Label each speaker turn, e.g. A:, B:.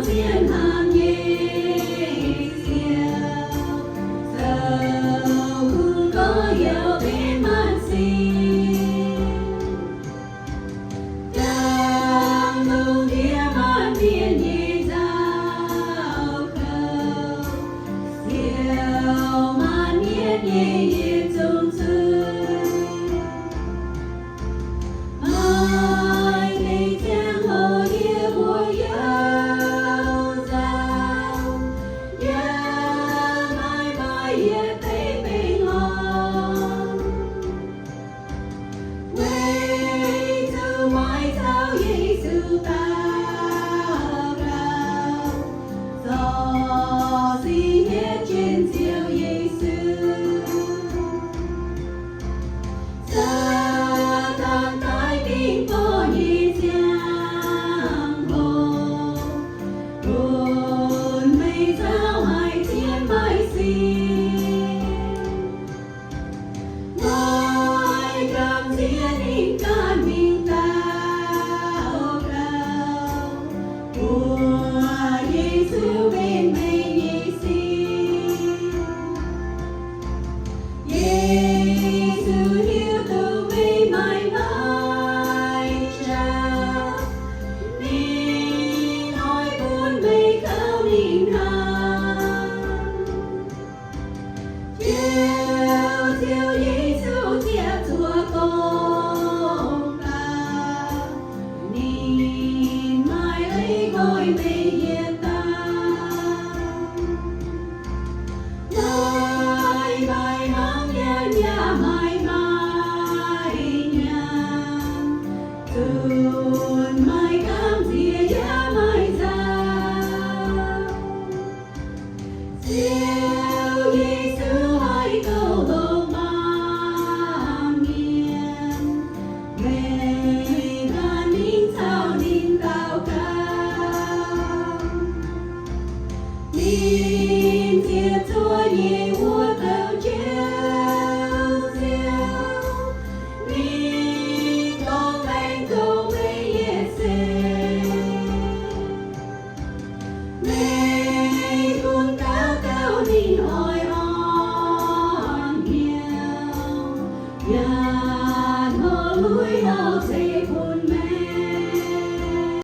A: thiên hàng nhé siêu dầu cũng có yêu bên mặt xin đang lưu địa mặt thiên nhé giao khâu siêu mặt nhé nhé trung sư mai ngày giang hồ địa mùa yêu giao nhớ mãi mãi yêu thấy bình an quay từ mãi sao Giêsu ta rao do gì hết trên diệu Giêsu Satan tại bình có nhị giang hồ buồn mây giao hai thiên mãi xin mãi cảm diễn in ca mình tao cao của Giêsu bên mây nhị xin Giêsu hiếu từ bi mãi mãi trao nên nói buồn mây khao nín hàng chiều chiều Giêsu tiếp chúa công ta nên mãi lấy ngôi mây hiền ta mãi mãi mang nhà nhà mãi mãi nhà tuôn mãi cảm dìa giá mãi ra siêu Giêsu hai câu đầu mang nghiêng về ta nín sao nín cao cao nín thiệt chúa nhẹ vua tao treo diệu nín con anh cầu mây nhẹ xề